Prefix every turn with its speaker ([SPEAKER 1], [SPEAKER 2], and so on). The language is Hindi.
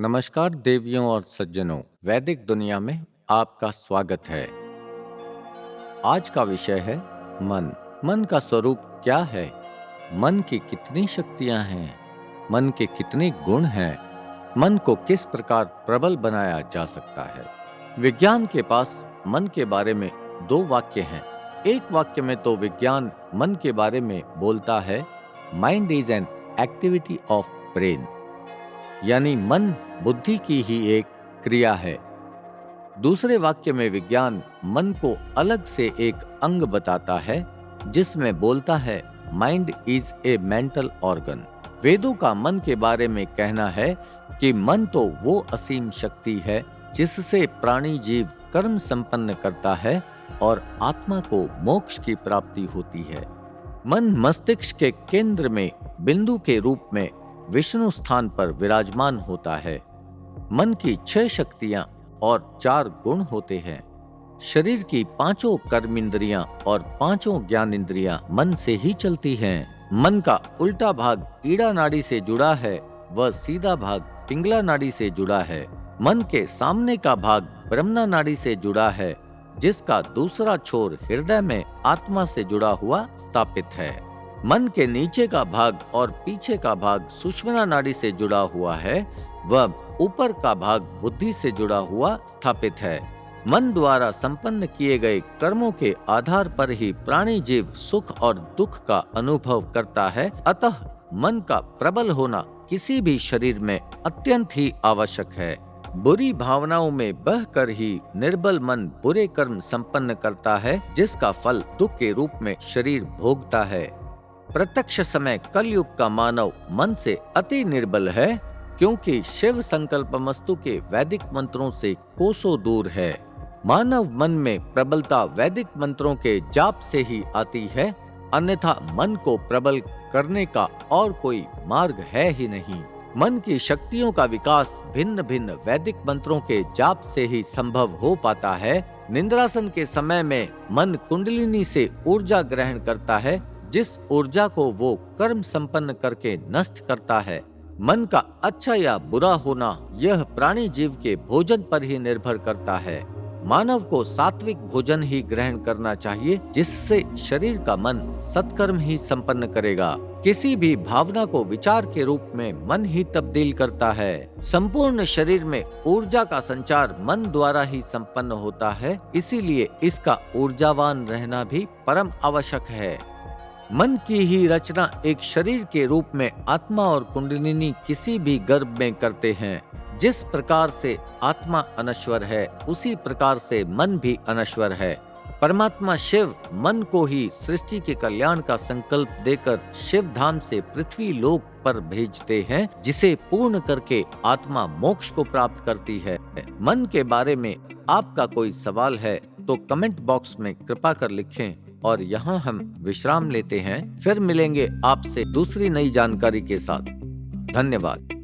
[SPEAKER 1] नमस्कार देवियों और सज्जनों, वैदिक दुनिया में आपका स्वागत है। आज का विषय है मन। मन का स्वरूप क्या है? मन की कितनी शक्तियां हैं? मन के कितने गुण हैं? मन को किस प्रकार प्रबल बनाया जा सकता है? विज्ञान के पास मन के बारे में दो वाक्य हैं। एक वाक्य में तो विज्ञान मन के बारे में बोलता है, mind is an activity of brain, यानी मन बुद्धि की ही एक क्रिया है। दूसरे वाक्य में विज्ञान मन को अलग से एक अंग बताता है, जिसमें बोलता है, mind is a mental organ. वेदों का मन के बारे में कहना है कि मन तो वो असीम शक्ति है जिससे प्राणी जीव कर्म संपन्न करता है और आत्मा को मोक्ष की प्राप्ति होती है। मन मस्तिष्क के केंद्र में बिंदु के रूप में विष्णु स्थान पर विराजमान होता है। मन की 6 शक्तियां और 4 गुण होते हैं। शरीर की 5 कर्मेंद्रियां और 5 ज्ञानेंद्रियां मन से ही चलती हैं। मन का उल्टा भाग ईड़ा नाड़ी से जुड़ा है, वह सीधा भाग पिंगला नाड़ी से जुड़ा है। मन के सामने का भाग ब्रह्मणा नाड़ी से जुड़ा है, जिसका दूसरा छोर हृदय में आत्मा से जुड़ा हुआ स्थापित है। मन के नीचे का भाग और पीछे का भाग सुषुम्ना नाड़ी से जुड़ा हुआ है, वह ऊपर का भाग बुद्धि से जुड़ा हुआ स्थापित है। मन द्वारा संपन्न किए गए कर्मों के आधार पर ही प्राणी जीव सुख और दुख का अनुभव करता है। अतः मन का प्रबल होना किसी भी शरीर में अत्यंत ही आवश्यक है। बुरी भावनाओं में बहकर ही निर्बल मन बुरे कर्म संपन्न करता है, जिसका फल दुख के रूप में शरीर भोगता है। प्रत्यक्ष समय कलयुग का मानव मन से अति निर्बल है, क्योंकि शिव संकल्पमस्तु के वैदिक मंत्रों से कोसों दूर है। मानव मन में प्रबलता वैदिक मंत्रों के जाप से ही आती है, अन्यथा मन को प्रबल करने का और कोई मार्ग है ही नहीं। मन की शक्तियों का विकास भिन्न भिन्न वैदिक मंत्रों के जाप से ही संभव हो पाता है। निद्रासन के समय में मन कुंडलिनी से ऊर्जा ग्रहण करता है, जिस ऊर्जा को वो कर्म संपन्न करके नष्ट करता है। मन का अच्छा या बुरा होना यह प्राणी जीव के भोजन पर ही निर्भर करता है। मानव को सात्विक भोजन ही ग्रहण करना चाहिए, जिससे शरीर का मन सत्कर्म ही संपन्न करेगा। किसी भी भावना को विचार के रूप में मन ही तब्दील करता है। संपूर्ण शरीर में ऊर्जा का संचार मन द्वारा ही संपन्न होता है, इसीलिए इसका ऊर्जावान रहना भी परम आवश्यक है। मन की ही रचना एक शरीर के रूप में आत्मा और कुंडलिनी किसी भी गर्भ में करते हैं। जिस प्रकार से आत्मा अनश्वर है, उसी प्रकार से मन भी अनश्वर है। परमात्मा शिव मन को ही सृष्टि के कल्याण का संकल्प देकर शिव धाम से पृथ्वी लोक पर भेजते हैं, जिसे पूर्ण करके आत्मा मोक्ष को प्राप्त करती है। मन के बारे में आपका कोई सवाल है तो कमेंट बॉक्स में कृपा कर लिखें, और यहाँ हम विश्राम लेते हैं। फिर मिलेंगे आपसे दूसरी नई जानकारी के साथ। धन्यवाद।